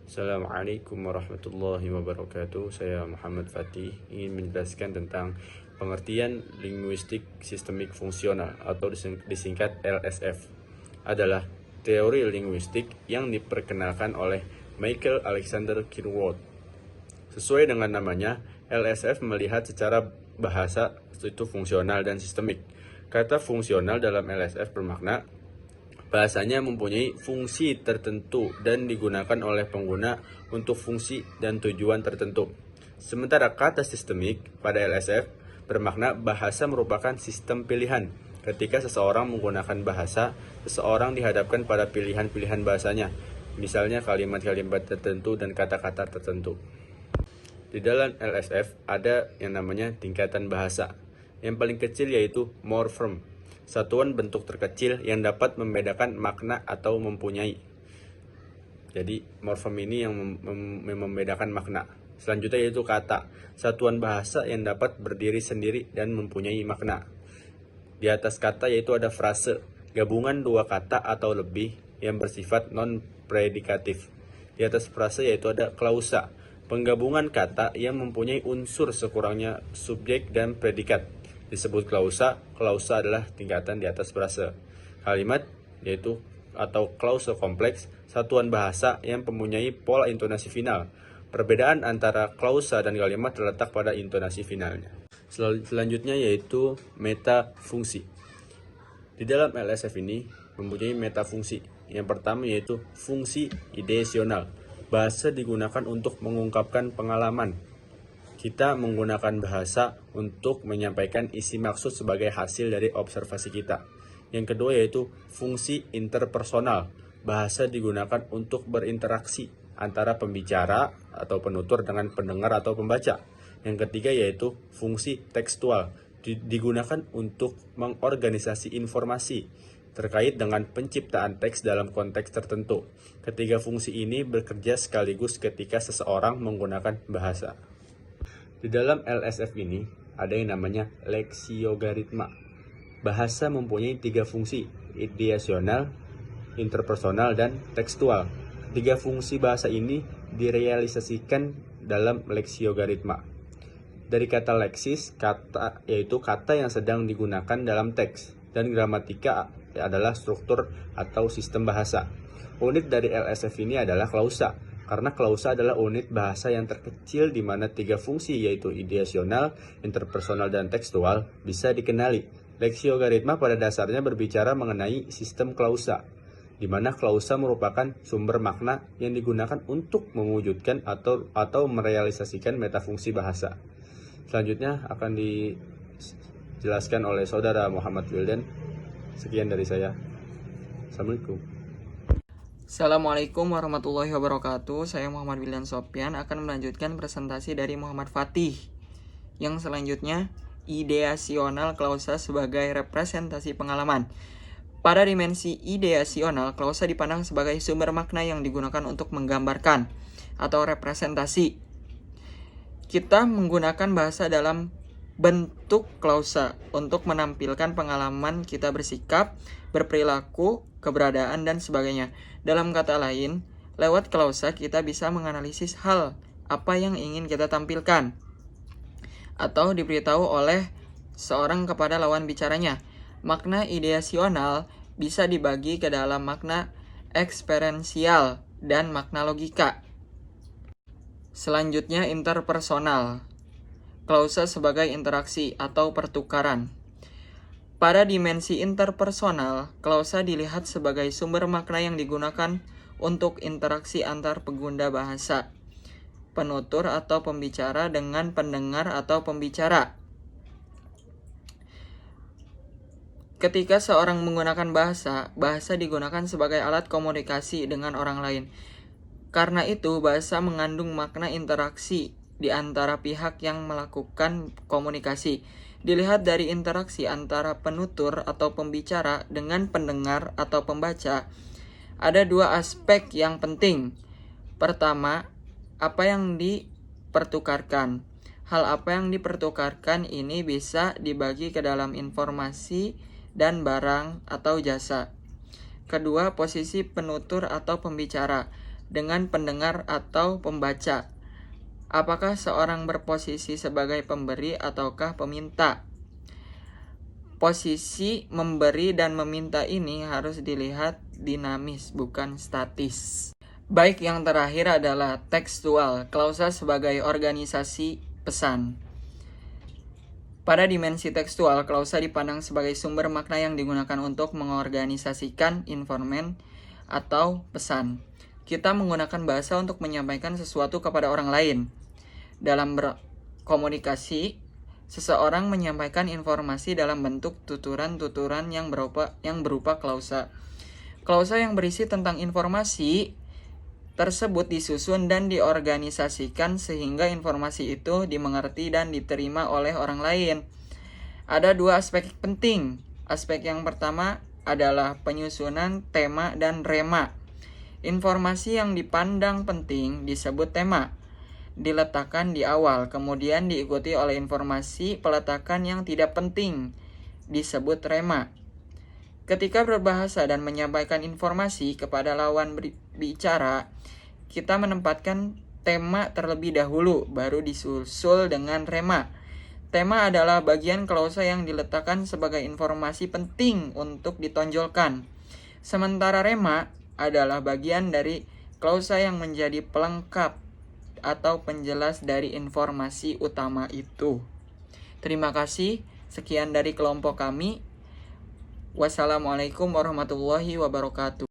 Assalamualaikum warahmatullahi wabarakatuh. Saya Muhammad Fatih ingin menjelaskan tentang pengertian linguistik sistemik fungsional atau disingkat LSF. Adalah teori linguistik yang diperkenalkan oleh Michael Alexander Kirkwood. Sesuai dengan namanya, LSF melihat secara bahasa itu fungsional dan sistemik. Kata fungsional dalam LSF bermakna bahasanya mempunyai fungsi tertentu dan digunakan oleh pengguna untuk fungsi dan tujuan tertentu. Sementara kata sistemik pada LSF bermakna bahasa merupakan sistem pilihan. Ketika seseorang menggunakan bahasa, seseorang dihadapkan pada pilihan-pilihan bahasanya, misalnya kalimat-kalimat tertentu dan kata-kata tertentu. Di dalam LSF ada yang namanya tingkatan bahasa. Yang paling kecil yaitu morfem, satuan bentuk terkecil yang dapat membedakan makna atau mempunyai. Jadi morfem ini yang membedakan makna. Selanjutnya yaitu kata, satuan bahasa yang dapat berdiri sendiri dan mempunyai makna. Di atas kata yaitu ada frase, gabungan dua kata atau lebih yang bersifat non-predikatif. Di atas frase yaitu ada klausa, penggabungan kata yang mempunyai unsur sekurangnya subjek dan predikat. Disebut klausa. Klausa adalah tingkatan di atas frase. Kalimat yaitu atau klausa kompleks, satuan bahasa yang mempunyai pola intonasi final. Perbedaan antara klausa dan kalimat terletak pada intonasi finalnya. Selanjutnya yaitu metafungsi. Di dalam LSF ini mempunyai metafungsi. Yang pertama yaitu fungsi ideasional. Bahasa digunakan untuk mengungkapkan pengalaman. Kita menggunakan bahasa untuk menyampaikan isi maksud sebagai hasil dari observasi kita. Yang kedua yaitu fungsi interpersonal. Bahasa digunakan untuk berinteraksi antara pembicara atau penutur dengan pendengar atau pembaca. Yang ketiga yaitu fungsi tekstual. Digunakan untuk mengorganisasi informasi terkait dengan penciptaan teks dalam konteks tertentu. Ketiga fungsi ini bekerja sekaligus ketika seseorang menggunakan bahasa. Di dalam LSF ini ada yang namanya leksiogaritma. Bahasa mempunyai tiga fungsi, ideasional, interpersonal, dan tekstual. Tiga fungsi bahasa ini direalisasikan dalam leksiogaritma. Dari kata leksis, yaitu kata yang sedang digunakan dalam teks, dan gramatika adalah struktur atau sistem bahasa. Unit dari LSF ini adalah klausa. Karena klausa adalah unit bahasa yang terkecil di mana tiga fungsi yaitu ideasional, interpersonal, dan tekstual bisa dikenali. Leksiogaritma pada dasarnya berbicara mengenai sistem klausa, di mana klausa merupakan sumber makna yang digunakan untuk mewujudkan atau merealisasikan metafungsi bahasa. Selanjutnya akan dijelaskan oleh saudara Muhammad Wildan. Sekian dari saya. Assalamualaikum. Assalamualaikum warahmatullahi wabarakatuh. Saya Muhammad Wildan Sopyan akan melanjutkan presentasi dari Muhammad Fatih. Yang selanjutnya, ideasional klausa sebagai representasi pengalaman. Pada dimensi ideasional, klausa dipandang sebagai sumber makna yang digunakan untuk menggambarkan atau representasi. Kita menggunakan bahasa dalam bentuk klausa untuk menampilkan pengalaman kita bersikap, berperilaku, keberadaan, dan sebagainya. Dalam kata lain, lewat klausa kita bisa menganalisis hal apa yang ingin kita tampilkan atau diberitahu oleh seorang kepada lawan bicaranya. Makna ideasional bisa dibagi ke dalam makna eksperiensial dan makna logika. Selanjutnya interpersonal. Klausa sebagai interaksi atau pertukaran. Pada dimensi interpersonal, klausa dilihat sebagai sumber makna yang digunakan untuk interaksi antar pengguna bahasa, penutur atau pembicara dengan pendengar atau pembicara. Ketika seorang menggunakan bahasa, bahasa digunakan sebagai alat komunikasi dengan orang lain. Karena itu, bahasa mengandung makna interaksi di antara pihak yang melakukan komunikasi. Dilihat dari interaksi antara penutur atau pembicara dengan pendengar atau pembaca, ada dua aspek yang penting. Pertama, apa yang dipertukarkan. Hal apa yang dipertukarkan ini bisa dibagi ke dalam informasi dan barang atau jasa. Kedua, posisi penutur atau pembicara. dengan pendengar atau pembaca. Apakah seorang berposisi sebagai pemberi ataukah peminta? Posisi memberi dan meminta ini harus dilihat dinamis, bukan statis. Baik, yang terakhir adalah tekstual, klausa sebagai organisasi pesan. Pada dimensi tekstual, klausa dipandang sebagai sumber makna yang digunakan untuk mengorganisasikan informan atau pesan. Kita menggunakan bahasa untuk menyampaikan sesuatu kepada orang lain. Dalam berkomunikasi, seseorang menyampaikan informasi dalam bentuk tuturan-tuturan yang berupa klausa. Klausa yang berisi tentang informasi tersebut disusun dan diorganisasikan sehingga informasi itu dimengerti dan diterima oleh orang lain. Ada dua aspek penting. Aspek yang pertama adalah penyusunan tema dan rema. Informasi yang dipandang penting disebut tema, diletakkan di awal, kemudian diikuti oleh informasi peletakan yang tidak penting, disebut rema. Ketika berbahasa dan menyampaikan informasi kepada lawan bicara, kita menempatkan tema terlebih dahulu, baru disusul dengan rema. Tema adalah bagian klausa yang diletakkan sebagai informasi penting untuk ditonjolkan. Sementara rema adalah bagian dari klausa yang menjadi pelengkap atau penjelas dari informasi utama itu. Terima kasih. Sekian dari kelompok kami. Wassalamualaikum warahmatullahi wabarakatuh.